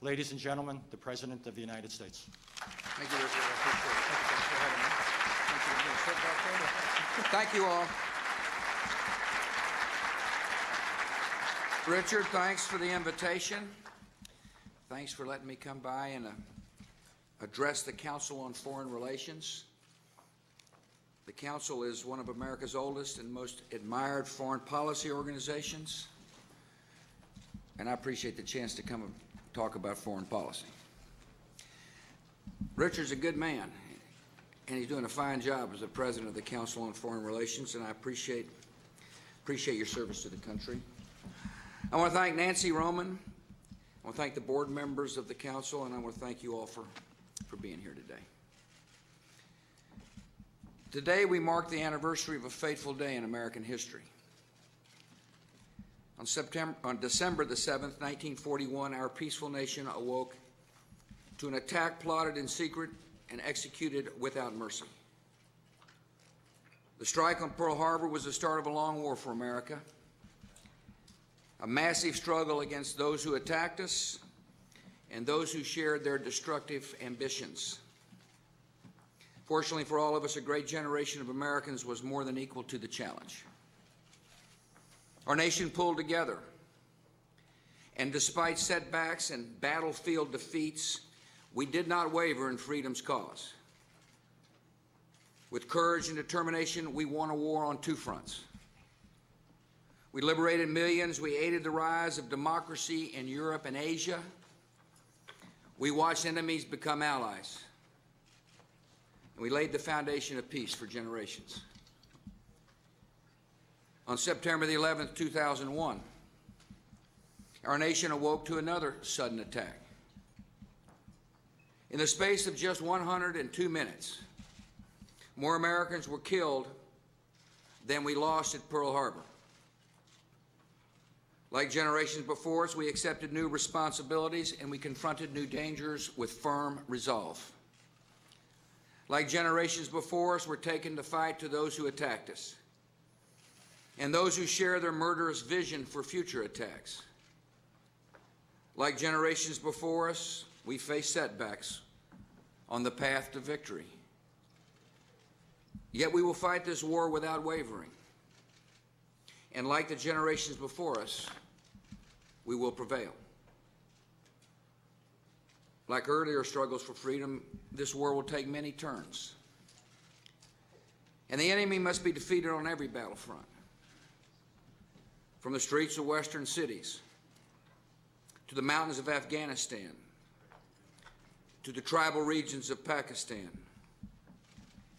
Ladies and gentlemen, the President of the United States. Thank you, Richard. I appreciate it. Thank you all. Richard, thanks for the invitation. Thanks for letting me come by and address the Council on Foreign Relations. The Council is one of America's oldest and most admired foreign policy organizations, and I appreciate the chance to come and talk about foreign policy. Richard's a good man, and he's doing a fine job as the President of the Council on Foreign Relations, and I appreciate your service to the country. I want to thank Nancy Roman. I want to thank the board members of the Council, and I want to thank you all for being here today. Today we mark the anniversary of a fateful day in American history. On December the 7th, 1941, our peaceful nation awoke to an attack plotted in secret and executed without mercy. The strike on Pearl Harbor was the start of a long war for America, a massive struggle against those who attacked us and those who shared their destructive ambitions. Fortunately for all of us, a great generation of Americans was more than equal to the challenge. Our nation pulled together, and despite setbacks and battlefield defeats, we did not waver in freedom's cause. With courage and determination, we won a war on two fronts. We liberated millions, we aided the rise of democracy in Europe and Asia. We watched enemies become allies. And we laid the foundation of peace for generations. On September the 11th, 2001, our nation awoke to another sudden attack. In the space of just 102 minutes, more Americans were killed than we lost at Pearl Harbor. Like generations before us, we accepted new responsibilities and we confronted new dangers with firm resolve. Like generations before us, we're taken to fight to those who attacked us and those who share their murderous vision for future attacks. Like generations before us, we face setbacks on the path to victory. Yet we will fight this war without wavering. And like the generations before us, we will prevail. Like earlier struggles for freedom, this war will take many turns. And the enemy must be defeated on every battlefront. From the streets of western cities, to the mountains of Afghanistan, to the tribal regions of Pakistan,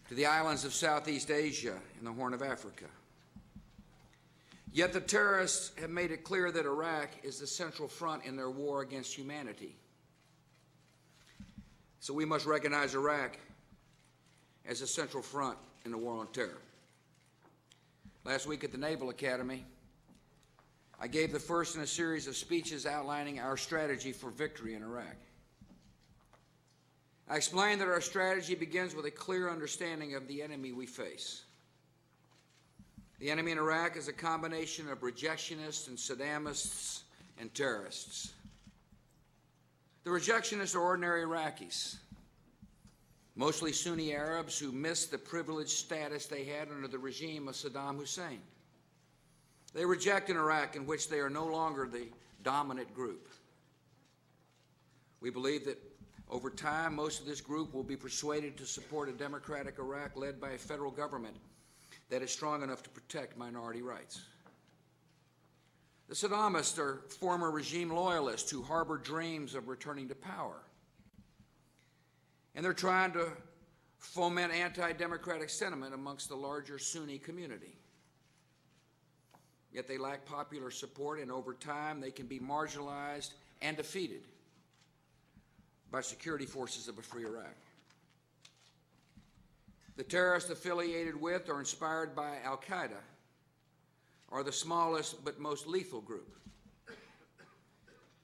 to the islands of Southeast Asia and the Horn of Africa. Yet the terrorists have made it clear that Iraq is the central front in their war against humanity. So we must recognize Iraq as a central front in the war on terror. Last week at the Naval Academy, I gave the first in a series of speeches outlining our strategy for victory in Iraq. I explained that our strategy begins with a clear understanding of the enemy we face. The enemy in Iraq is a combination of rejectionists and Saddamists and terrorists. The rejectionists are ordinary Iraqis, mostly Sunni Arabs who missed the privileged status they had under the regime of Saddam Hussein. They reject an Iraq in which they are no longer the dominant group. We believe that over time, most of this group will be persuaded to support a democratic Iraq led by a federal government that is strong enough to protect minority rights. The Saddamists are former regime loyalists who harbor dreams of returning to power. And they're trying to foment anti-democratic sentiment amongst the larger Sunni community. Yet they lack popular support, and over time they can be marginalized and defeated by security forces of a free Iraq. The terrorists affiliated with or inspired by al-Qaeda are the smallest but most lethal group.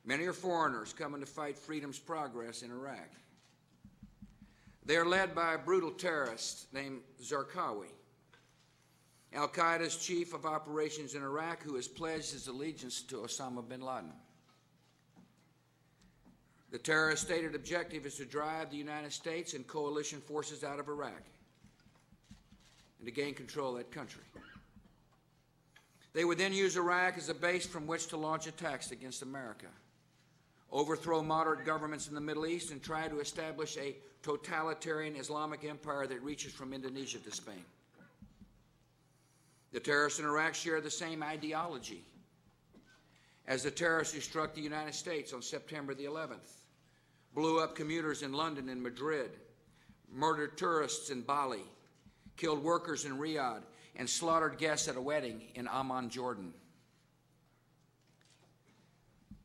Many are foreigners coming to fight freedom's progress in Iraq. They are led by a brutal terrorist named Zarqawi, al-Qaeda's chief of operations in Iraq, who has pledged his allegiance to Osama bin Laden. The terrorist stated objective is to drive the United States and coalition forces out of Iraq and to gain control of that country. They would then use Iraq as a base from which to launch attacks against America, overthrow moderate governments in the Middle East, and try to establish a totalitarian Islamic empire that reaches from Indonesia to Spain. The terrorists in Iraq share the same ideology as the terrorists who struck the United States on September the 11th, blew up commuters in London and Madrid, murdered tourists in Bali, killed workers in Riyadh, and slaughtered guests at a wedding in Amman, Jordan.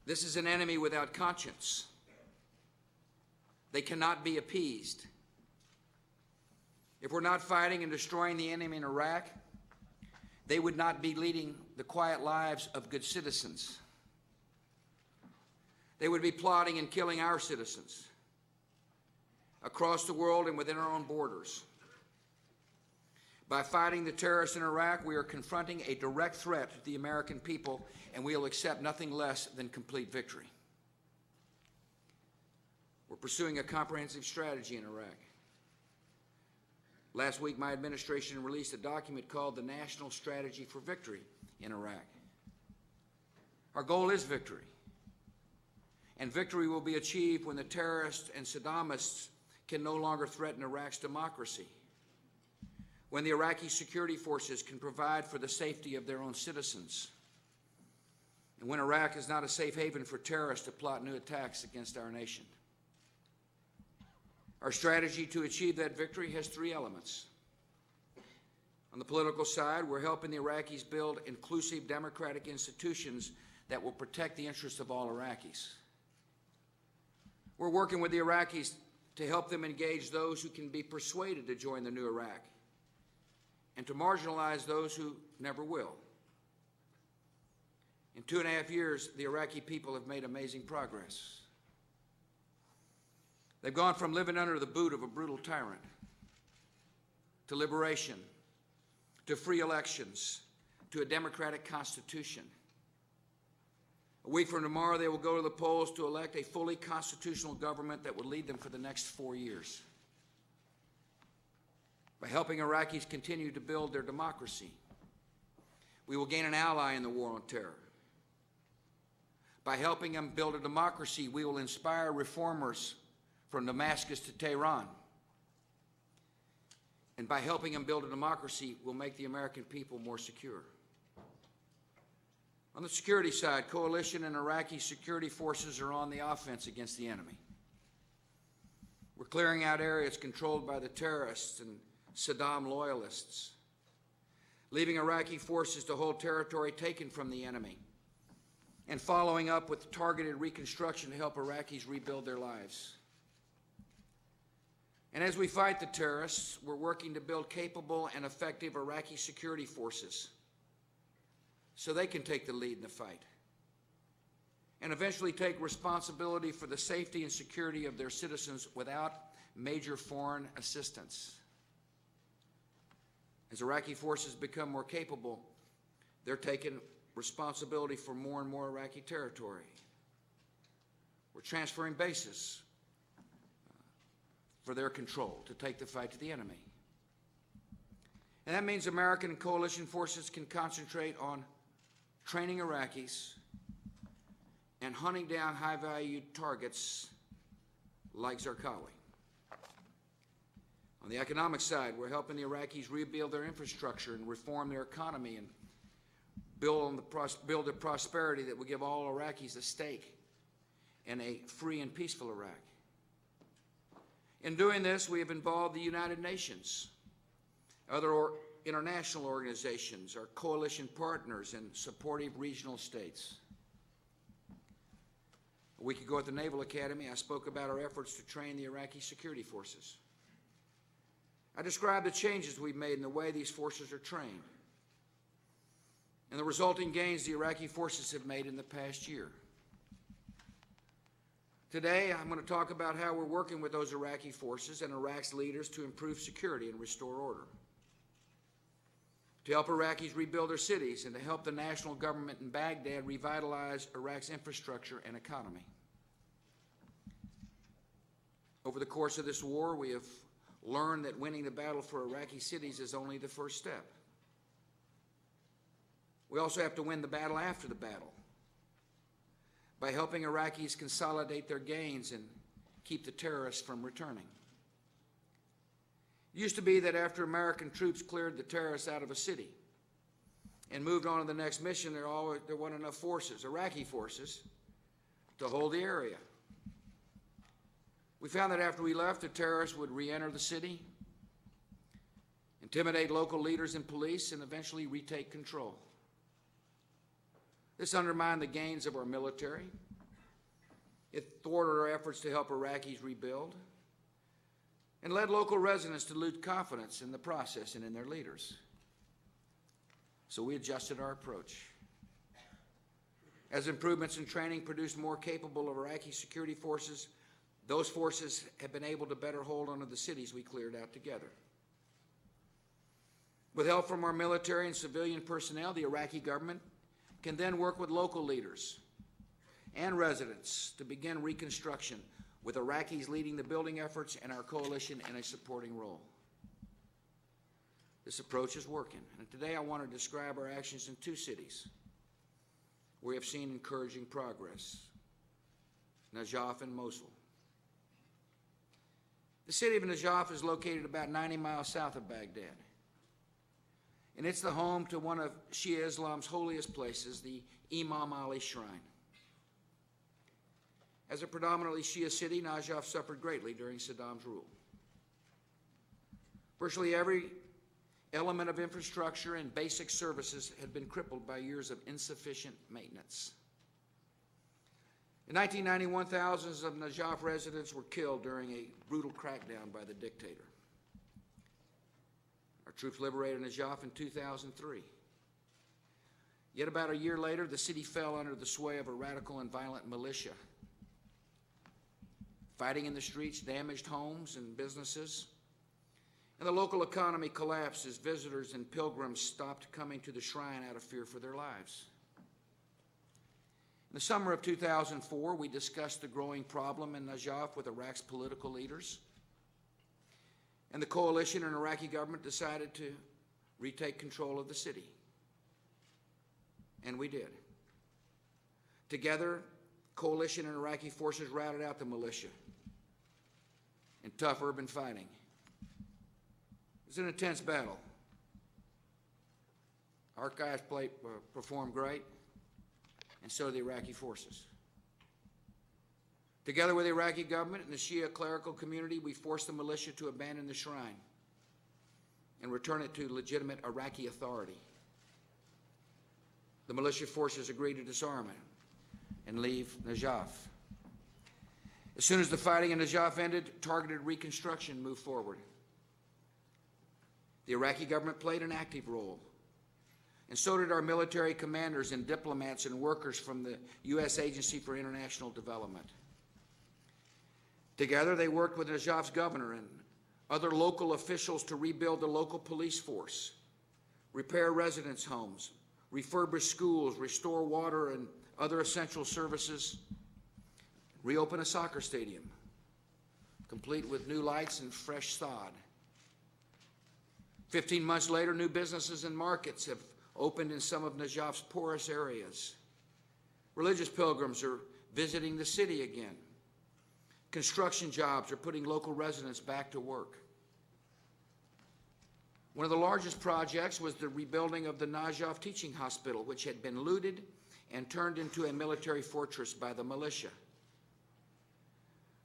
This is an enemy without conscience. They cannot be appeased. If we're not fighting and destroying the enemy in Iraq, they would not be leading the quiet lives of good citizens. They would be plotting and killing our citizens across the world and within our own borders. By fighting the terrorists in Iraq, we are confronting a direct threat to the American people, and we will accept nothing less than complete victory. We're pursuing a comprehensive strategy in Iraq. Last week, my administration released a document called the National Strategy for Victory in Iraq. Our goal is victory. And victory will be achieved when the terrorists and Saddamists can no longer threaten Iraq's democracy, when the Iraqi security forces can provide for the safety of their own citizens, and when Iraq is not a safe haven for terrorists to plot new attacks against our nation. Our strategy to achieve that victory has three elements. On the political side, we're helping the Iraqis build inclusive democratic institutions that will protect the interests of all Iraqis. We're working with the Iraqis to help them engage those who can be persuaded to join the new Iraq and to marginalize those who never will. In 2.5 years, the Iraqi people have made amazing progress. They've gone from living under the boot of a brutal tyrant to liberation, to free elections, to a democratic constitution. A week from tomorrow, they will go to the polls to elect a fully constitutional government that will lead them for the next 4 years. By helping Iraqis continue to build their democracy, we will gain an ally in the war on terror. By helping them build a democracy, we will inspire reformers from Damascus to Tehran. And by helping them build a democracy, we'll make the American people more secure. On the security side, coalition and Iraqi security forces are on the offense against the enemy. We're clearing out areas controlled by the terrorists and Saddam loyalists, leaving Iraqi forces to hold territory taken from the enemy, and following up with targeted reconstruction to help Iraqis rebuild their lives. And as we fight the terrorists, we're working to build capable and effective Iraqi security forces so they can take the lead in the fight and eventually take responsibility for the safety and security of their citizens without major foreign assistance. As Iraqi forces become more capable, they're taking responsibility for more and more Iraqi territory. We're transferring bases for their control to take the fight to the enemy. And that means American and coalition forces can concentrate on training Iraqis and hunting down high-value targets like Zarqawi. On the economic side, we're helping the Iraqis rebuild their infrastructure and reform their economy and build the prosperity that will give all Iraqis a stake in a free and peaceful Iraq. In doing this, we have involved the United Nations, other international organizations, our coalition partners, and supportive regional states. A week ago at the Naval Academy, I spoke about our efforts to train the Iraqi security forces. I described the changes we've made in the way these forces are trained and the resulting gains the Iraqi forces have made in the past year. Today, I'm going to talk about how we're working with those Iraqi forces and Iraq's leaders to improve security and restore order, to help Iraqis rebuild their cities, and to help the national government in Baghdad revitalize Iraq's infrastructure and economy. Over the course of this war, we have learned that winning the battle for Iraqi cities is only the first step. We also have to win the battle after the battle by helping Iraqis consolidate their gains and keep the terrorists from returning. It used to be that after American troops cleared the terrorists out of a city and moved on to the next mission, there weren't enough forces, Iraqi forces, to hold the area. We found that after we left, the terrorists would re-enter the city, intimidate local leaders and police, and eventually retake control. This undermined the gains of our military. It thwarted our efforts to help Iraqis rebuild and led local residents to lose confidence in the process and in their leaders. So we adjusted our approach. As improvements in training produced more capable of Iraqi security forces, those forces have been able to better hold onto the cities we cleared out together. With help from our military and civilian personnel, the Iraqi government can then work with local leaders and residents to begin reconstruction, with Iraqis leading the building efforts and our coalition in a supporting role. This approach is working, and today I want to describe our actions in two cities where we have seen encouraging progress: Najaf and Mosul. The city of Najaf is located about 90 miles south of Baghdad, and it's the home to one of Shia Islam's holiest places, the Imam Ali Shrine. As a predominantly Shia city, Najaf suffered greatly during Saddam's rule. Virtually every element of infrastructure and basic services had been crippled by years of insufficient maintenance. In 1991, thousands of Najaf residents were killed during a brutal crackdown by the dictator. Our troops liberated Najaf in 2003. Yet about a year later, the city fell under the sway of a radical and violent militia. Fighting in the streets damaged homes and businesses, and the local economy collapsed as visitors and pilgrims stopped coming to the shrine out of fear for their lives. In the summer of 2004, we discussed the growing problem in Najaf with Iraq's political leaders, and the coalition and Iraqi government decided to retake control of the city. And we did. Together, coalition and Iraqi forces routed out the militia in tough urban fighting. It was an intense battle. Our guys performed great, and so did the Iraqi forces. Together with the Iraqi government and the Shia clerical community, we forced the militia to abandon the shrine and return it to legitimate Iraqi authority. The militia forces agreed to disarm it and leave Najaf. As soon as the fighting in Najaf ended, targeted reconstruction moved forward. The Iraqi government played an active role, and so did our military commanders and diplomats and workers from the U.S. Agency for International Development. Together, they worked with Najaf's governor and other local officials to rebuild the local police force, repair residence homes, refurbish schools, restore water and other essential services, reopen a soccer stadium, complete with new lights and fresh sod. 15 months later, new businesses and markets have opened in some of Najaf's poorest areas. Religious pilgrims are visiting the city again. Construction jobs are putting local residents back to work. One of the largest projects was the rebuilding of the Najaf Teaching Hospital, which had been looted and turned into a military fortress by the militia.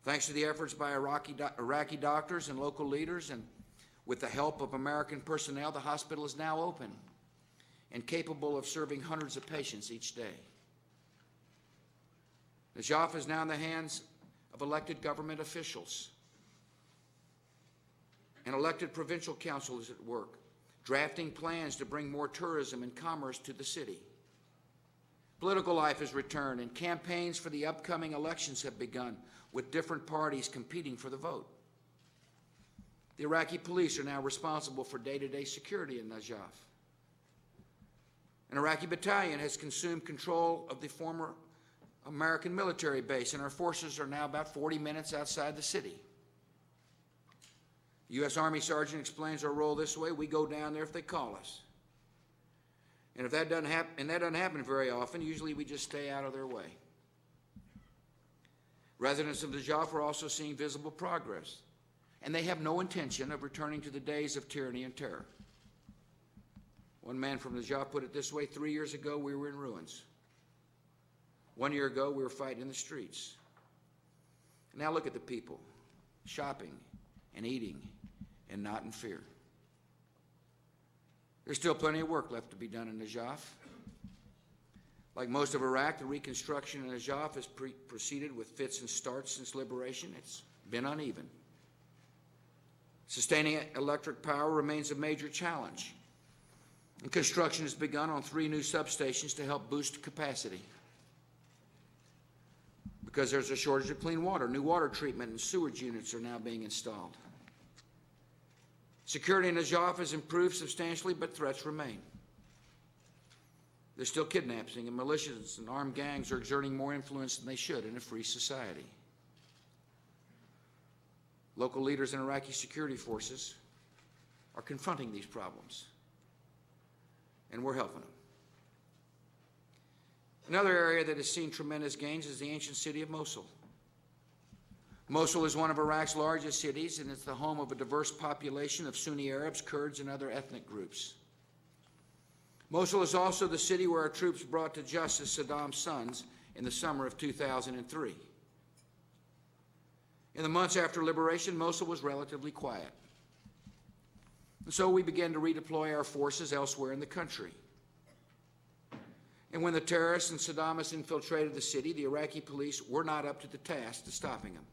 Thanks to the efforts by Iraqi doctors and local leaders, and with the help of American personnel, the hospital is now open and capable of serving hundreds of patients each day. Najaf is now in the hands of elected government officials, and elected provincial councils at work, drafting plans to bring more tourism and commerce to the city. Political life has returned, and campaigns for the upcoming elections have begun, with different parties competing for the vote. The Iraqi police are now responsible for day-to-day security in Najaf. An Iraqi battalion has consumed control of the former American military base, and our forces are now about 40 minutes outside the city. U.S. Army Sergeant explains our role this way: we go down there if they call us. And if that doesn't happen, and that doesn't happen very often, usually we just stay out of their way. Residents of Najaf are also seeing visible progress, and they have no intention of returning to the days of tyranny and terror. One man from Najaf put it this way: 3 years ago, we were in ruins. 1 year ago, we were fighting in the streets. Now look at the people, shopping and eating and not in fear. There's still plenty of work left to be done in Najaf. Like most of Iraq, the reconstruction in Najaf has proceeded with fits and starts since liberation. It's been uneven. Sustaining electric power remains a major challenge, and construction has begun on 3 new substations to help boost capacity. Because there's a shortage of clean water, new water treatment and sewage units are now being installed. Security in Najaf has improved substantially, but threats remain. There's still kidnapping, and militias and armed gangs are exerting more influence than they should in a free society. Local leaders in Iraqi security forces are confronting these problems, and we're helping them. Another area that has seen tremendous gains is the ancient city of Mosul. Mosul is one of Iraq's largest cities, and it's the home of a diverse population of Sunni Arabs, Kurds, and other ethnic groups. Mosul is also the city where our troops brought to justice Saddam's sons in the summer of 2003. In the months after liberation, Mosul was relatively quiet. And so we began to redeploy our forces elsewhere in the country. And when the terrorists and Saddamists infiltrated the city, the Iraqi police were not up to the task of stopping them.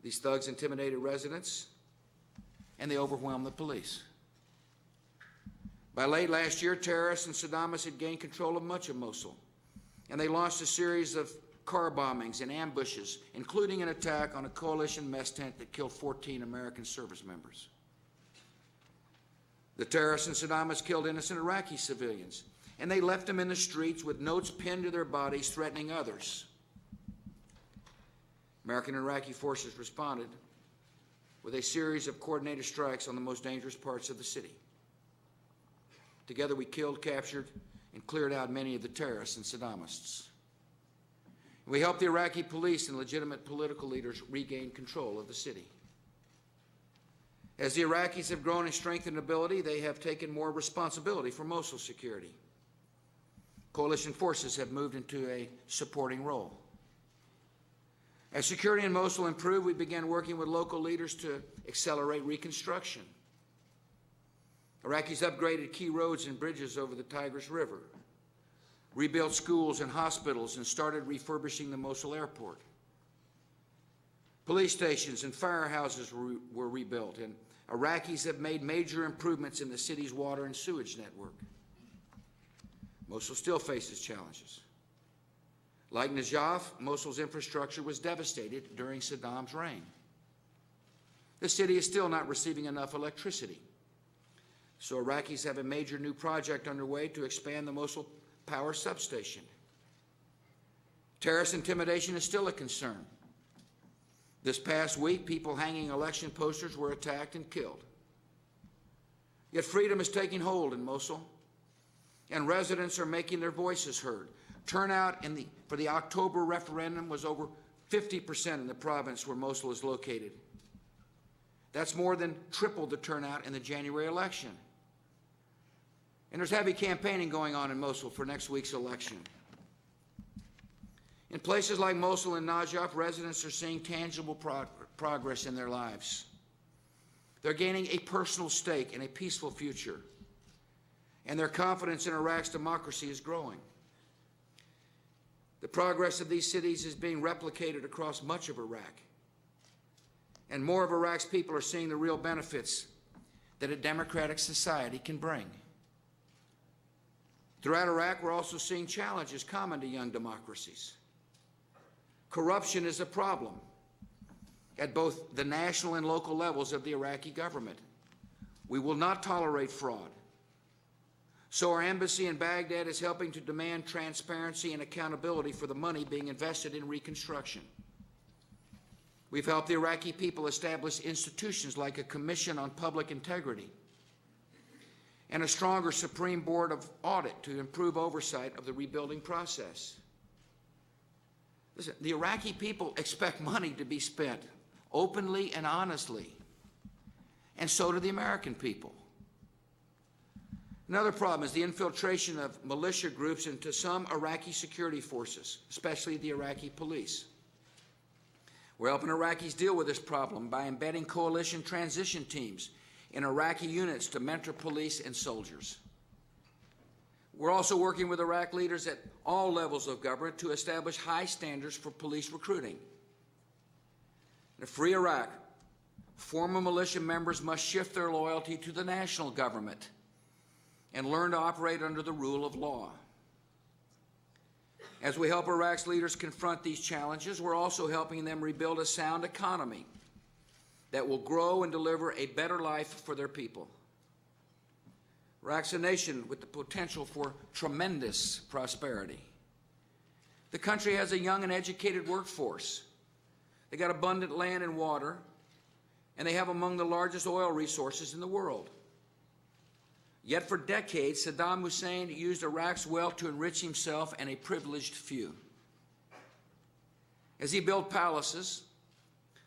These thugs intimidated residents, and they overwhelmed the police. By late last year, terrorists and Saddamists had gained control of much of Mosul, and they launched a series of car bombings and ambushes, including an attack on a coalition mess tent that killed 14 American service members. The terrorists and Saddamists killed innocent Iraqi civilians, and they left them in the streets with notes pinned to their bodies threatening others. American and Iraqi forces responded with a series of coordinated strikes on the most dangerous parts of the city. Together we killed, captured, and cleared out many of the terrorists and Saddamists. We helped the Iraqi police and legitimate political leaders regain control of the city. As the Iraqis have grown in strength and ability, they have taken more responsibility for Mosul security. Coalition forces have moved into a supporting role. As security in Mosul improved, we began working with local leaders to accelerate reconstruction. Iraqis upgraded key roads and bridges over the Tigris River, rebuilt schools and hospitals, and started refurbishing the Mosul airport. Police stations and firehouses were rebuilt, and Iraqis have made major improvements in the city's water and sewage network. Mosul still faces challenges. Like Najaf, Mosul's infrastructure was devastated during Saddam's reign. The city is still not receiving enough electricity, so Iraqis have a major new project underway to expand the Mosul power substation. Terrorist intimidation is still a concern. This past week, people hanging election posters were attacked and killed. Yet freedom is taking hold in Mosul, and residents are making their voices heard. Turnout for the October referendum was over 50% in the province where Mosul is located. That's more than triple the turnout in the January election. And there's heavy campaigning going on in Mosul for next week's election. In places like Mosul and Najaf, residents are seeing tangible progress in their lives. They're gaining a personal stake in a peaceful future, and their confidence in Iraq's democracy is growing. The progress of these cities is being replicated across much of Iraq, and more of Iraq's people are seeing the real benefits that a democratic society can bring. Throughout Iraq, we're also seeing challenges common to young democracies. Corruption is a problem at both the national and local levels of the Iraqi government. We will not tolerate fraud. So our embassy in Baghdad is helping to demand transparency and accountability for the money being invested in reconstruction. We've helped the Iraqi people establish institutions like a Commission on Public Integrity and a stronger Supreme Board of Audit to improve oversight of the rebuilding process. Listen, the Iraqi people expect money to be spent openly and honestly, and so do the American people. Another problem is the infiltration of militia groups into some Iraqi security forces, especially the Iraqi police. We're helping Iraqis deal with this problem by embedding coalition transition teams in Iraqi units to mentor police and soldiers. We're also working with Iraq leaders at all levels of government to establish high standards for police recruiting. In a free Iraq, former militia members must shift their loyalty to the national government and learn to operate under the rule of law. As we help Iraq's leaders confront these challenges, we're also helping them rebuild a sound economy that will grow and deliver a better life for their people. Iraq's a nation with the potential for tremendous prosperity. The country has a young and educated workforce. They got abundant land and water, and they have among the largest oil resources in the world. Yet for decades, Saddam Hussein used Iraq's wealth to enrich himself and a privileged few. As he built palaces,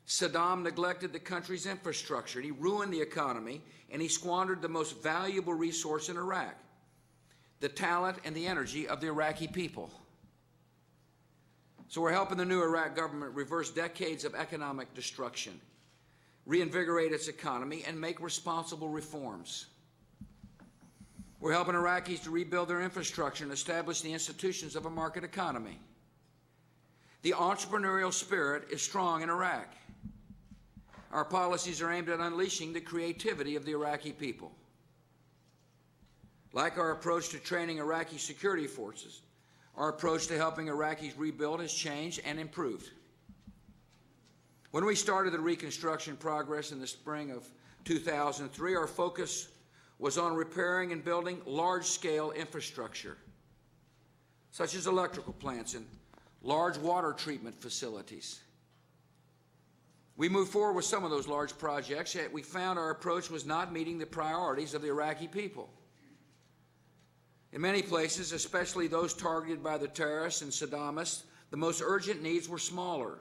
Saddam neglected the country's infrastructure. He ruined the economy, and he squandered the most valuable resource in Iraq, the talent and the energy of the Iraqi people. So we're helping the new Iraq government reverse decades of economic destruction, reinvigorate its economy, and make responsible reforms. We're helping Iraqis to rebuild their infrastructure and establish the institutions of a market economy. The entrepreneurial spirit is strong in Iraq. Our policies are aimed at unleashing the creativity of the Iraqi people. Like our approach to training Iraqi security forces, our approach to helping Iraqis rebuild has changed and improved. When we started the reconstruction progress in the spring of 2003, our focus was on repairing and building large-scale infrastructure, such as electrical plants and large water treatment facilities. We moved forward with some of those large projects, yet we found our approach was not meeting the priorities of the Iraqi people. In many places, especially those targeted by the terrorists and Saddamists, the most urgent needs were smaller,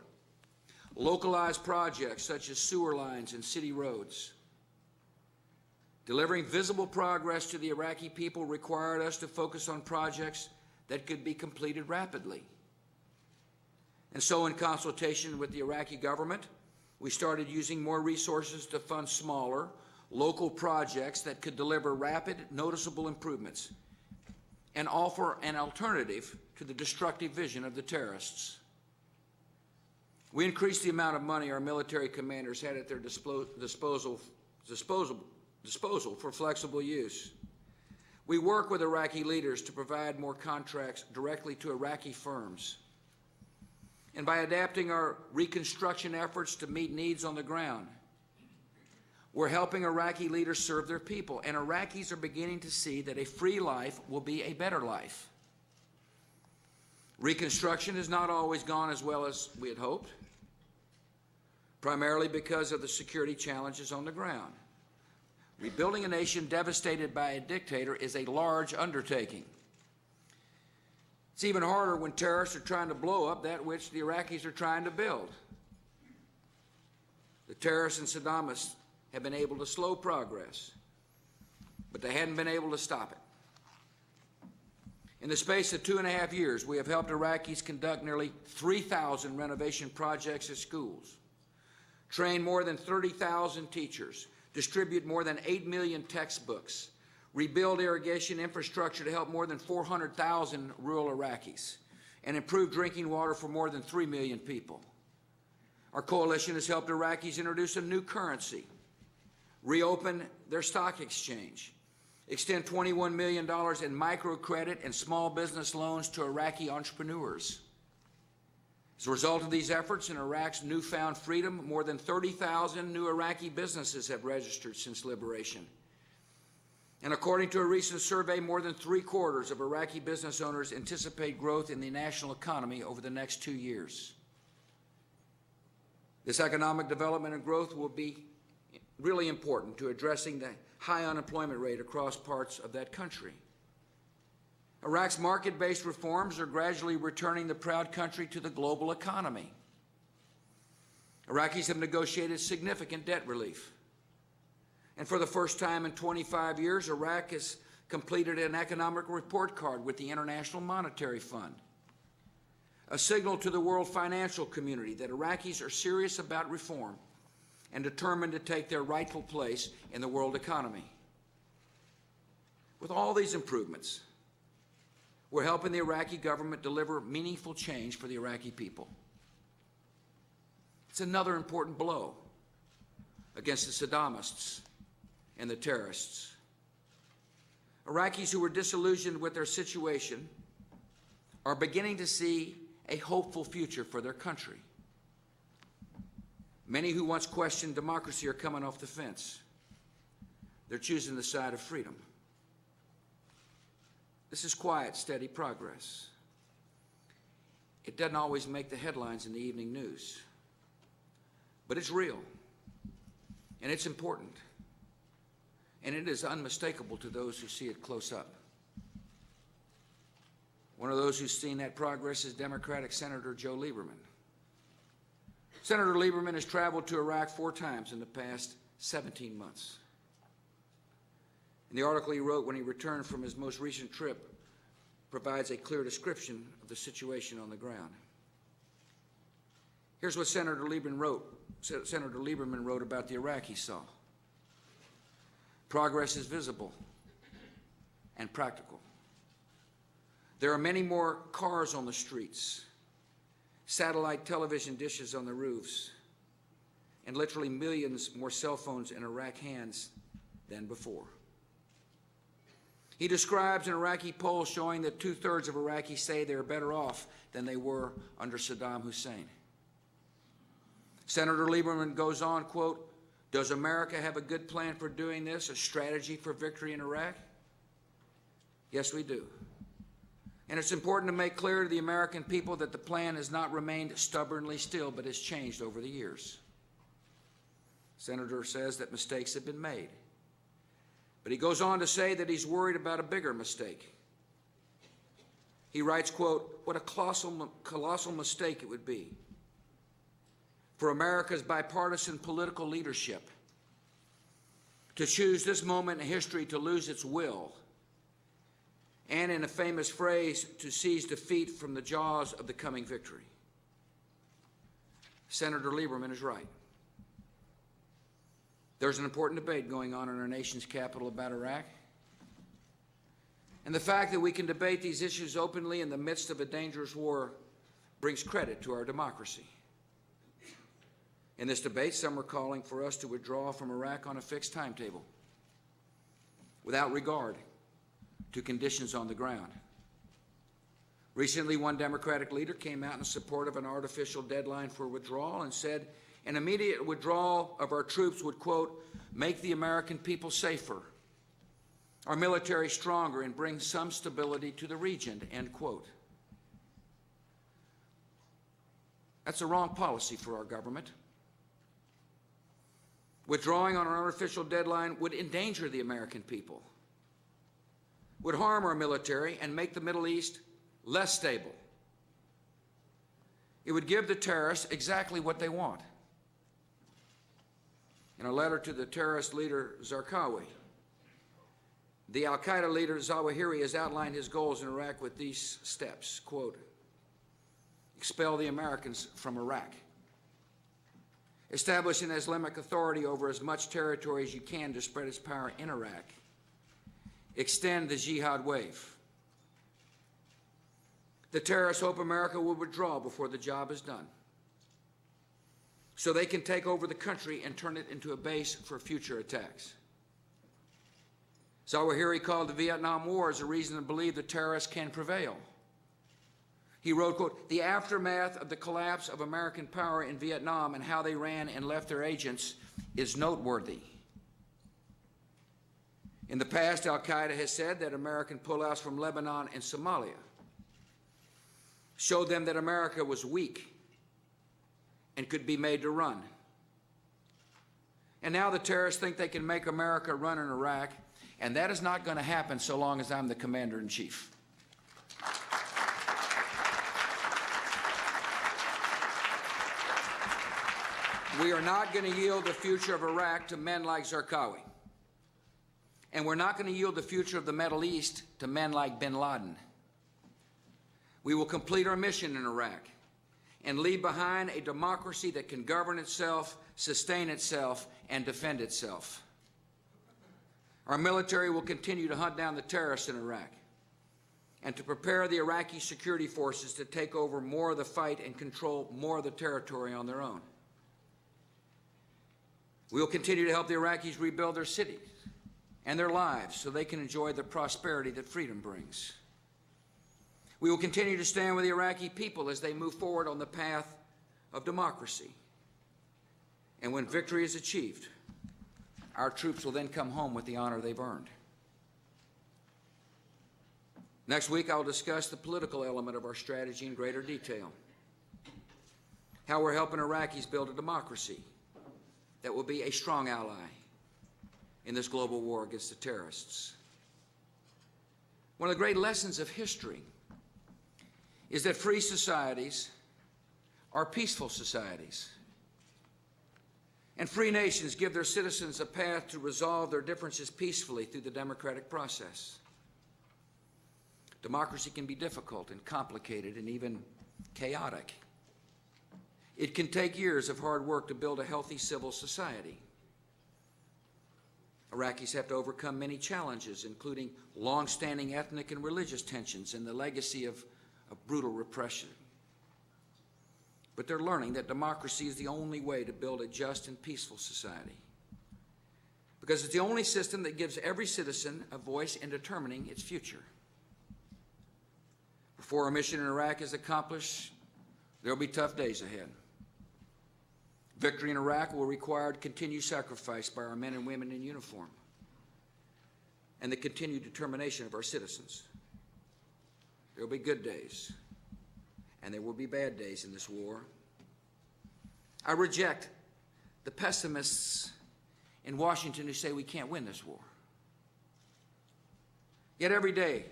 localized projects such as sewer lines and city roads. Delivering visible progress to the Iraqi people required us to focus on projects that could be completed rapidly. And so, in consultation with the Iraqi government, we started using more resources to fund smaller, local projects that could deliver rapid, noticeable improvements and offer an alternative to the destructive vision of the terrorists. We increased the amount of money our military commanders had at their disposal for flexible use. We work with Iraqi leaders to provide more contracts directly to Iraqi firms. And by adapting our reconstruction efforts to meet needs on the ground, we're helping Iraqi leaders serve their people, and Iraqis are beginning to see that a free life will be a better life. Reconstruction has not always gone as well as we had hoped, primarily because of the security challenges on the ground. Rebuilding a nation devastated by a dictator is a large undertaking. It's even harder when terrorists are trying to blow up that which the Iraqis are trying to build. The terrorists and Saddamists have been able to slow progress, but they hadn't been able to stop it. In the space of 2.5 years, we have helped Iraqis conduct nearly 3,000 renovation projects at schools, train more than 30,000 teachers, distribute more than 8 million textbooks, rebuild irrigation infrastructure to help more than 400,000 rural Iraqis, and improve drinking water for more than 3 million people. Our coalition has helped Iraqis introduce a new currency, reopen their stock exchange, extend $21 million in microcredit and small business loans to Iraqi entrepreneurs. As a result of these efforts in Iraq's newfound freedom, more than 30,000 new Iraqi businesses have registered since liberation. And according to a recent survey, more than 3/4 of Iraqi business owners anticipate growth in the national economy over the next 2 years. This economic development and growth will be really important to addressing the high unemployment rate across parts of that country. Iraq's market-based reforms are gradually returning the proud country to the global economy. Iraqis have negotiated significant debt relief. And for the first time in 25 years, Iraq has completed an economic report card with the International Monetary Fund, a signal to the world financial community that Iraqis are serious about reform and determined to take their rightful place in the world economy. With all these improvements, we're helping the Iraqi government deliver meaningful change for the Iraqi people. It's another important blow against the Saddamists and the terrorists. Iraqis who were disillusioned with their situation are beginning to see a hopeful future for their country. Many who once questioned democracy are coming off the fence. They're choosing the side of freedom. This is quiet, steady progress. It doesn't always make the headlines in the evening news, but it's real, and it's important, and it is unmistakable to those who see it close up. One of those who's seen that progress is Democratic Senator Joe Lieberman. Senator Lieberman has traveled to Iraq 4 times in the past 17 months. And the article he wrote when he returned from his most recent trip provides a clear description of the situation on the ground. Here's what Senator Lieberman wrote about the Iraq he saw. Progress is visible and practical. There are many more cars on the streets, satellite television dishes on the roofs, and literally millions more cell phones in Iraq hands than before. He describes an Iraqi poll showing that 2/3 of Iraqis say they're better off than they were under Saddam Hussein. Senator Lieberman goes on, quote, "Does America have a good plan for doing this, a strategy for victory in Iraq? Yes, we do. And it's important to make clear to the American people that the plan has not remained stubbornly still, but has changed over the years." Senator says that mistakes have been made. But he goes on to say that he's worried about a bigger mistake. He writes, quote, "What a colossal mistake it would be for America's bipartisan political leadership to choose this moment in history to lose its will, and in a famous phrase, to seize defeat from the jaws of the coming victory." Senator Lieberman is right. There's an important debate going on in our nation's capital about Iraq. And the fact that we can debate these issues openly in the midst of a dangerous war brings credit to our democracy. In this debate, some are calling for us to withdraw from Iraq on a fixed timetable, without regard to conditions on the ground. Recently, one Democratic leader came out in support of an artificial deadline for withdrawal and said an immediate withdrawal of our troops would, quote, "make the American people safer, our military stronger, and bring some stability to the region," end quote. That's a wrong policy for our government. Withdrawing on an artificial deadline would endanger the American people, would harm our military, and make the Middle East less stable. It would give the terrorists exactly what they want. In a letter to the terrorist leader Zarqawi, the al-Qaeda leader Zawahiri has outlined his goals in Iraq with these steps, quote, "expel the Americans from Iraq, establish an Islamic authority over as much territory as you can to spread its power in Iraq, extend the jihad wave." The terrorists hope America will withdraw before the job is done, so they can take over the country and turn it into a base for future attacks. Zawahiri called the Vietnam War as a reason to believe the terrorists can prevail. He wrote, quote, "the aftermath of the collapse of American power in Vietnam and how they ran and left their agents is noteworthy. In the past, al-Qaeda has said that American pullouts from Lebanon and Somalia showed them that America was weak and could be made to run. And now the terrorists think they can make America run in Iraq, and that is not going to happen so long as I'm the commander-in-chief. We are not going to yield the future of Iraq to men like Zarqawi. And we're not going to yield the future of the Middle East to men like bin Laden. We will complete our mission in Iraq and leave behind a democracy that can govern itself, sustain itself, and defend itself. Our military will continue to hunt down the terrorists in Iraq and to prepare the Iraqi security forces to take over more of the fight and control more of the territory on their own. We will continue to help the Iraqis rebuild their cities and their lives so they can enjoy the prosperity that freedom brings. We will continue to stand with the Iraqi people as they move forward on the path of democracy. And when victory is achieved, our troops will then come home with the honor they've earned. Next week, I will discuss the political element of our strategy in greater detail. How we're helping Iraqis build a democracy that will be a strong ally in this global war against the terrorists. One of the great lessons of history is that free societies are peaceful societies. And free nations give their citizens a path to resolve their differences peacefully through the democratic process. Democracy can be difficult and complicated and even chaotic. It can take years of hard work to build a healthy civil society. Iraqis have to overcome many challenges, including long-standing ethnic and religious tensions and the legacy of brutal repression. But they're learning that democracy is the only way to build a just and peaceful society, because it's the only system that gives every citizen a voice in determining its future. Before our mission in Iraq is accomplished, there will be tough days ahead. Victory in Iraq will require continued sacrifice by our men and women in uniform and the continued determination of our citizens. There will be good days, and there will be bad days in this war. I reject the pessimists in Washington who say we can't win this war. Yet every day,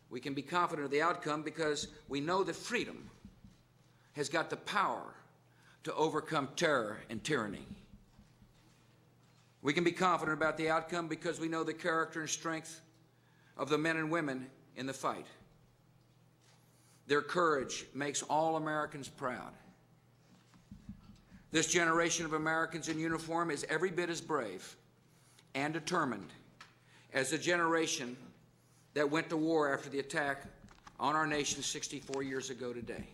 we can be confident of the outcome because we know that freedom has got the power to overcome terror and tyranny. We can be confident about the outcome because we know the character and strength of the men and women in the fight. Their courage makes all Americans proud. This generation of Americans in uniform is every bit as brave and determined as the generation that went to war after the attack on our nation 64 years ago today.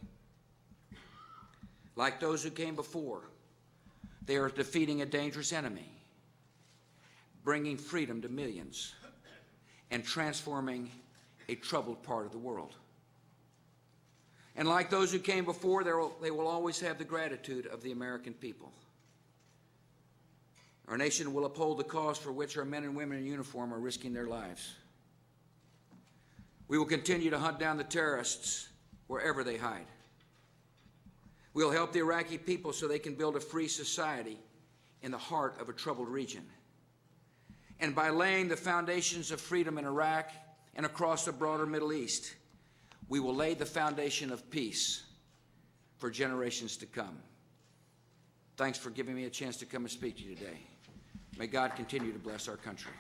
Like those who came before, they are defeating a dangerous enemy, bringing freedom to millions, and transforming a troubled part of the world. And like those who came before, they will always have the gratitude of the American people. Our nation will uphold the cause for which our men and women in uniform are risking their lives. We will continue to hunt down the terrorists wherever they hide. We'll help the Iraqi people so they can build a free society in the heart of a troubled region. And by laying the foundations of freedom in Iraq and across the broader Middle East, we will lay the foundation of peace for generations to come. Thanks for giving me a chance to come and speak to you today. May God continue to bless our country.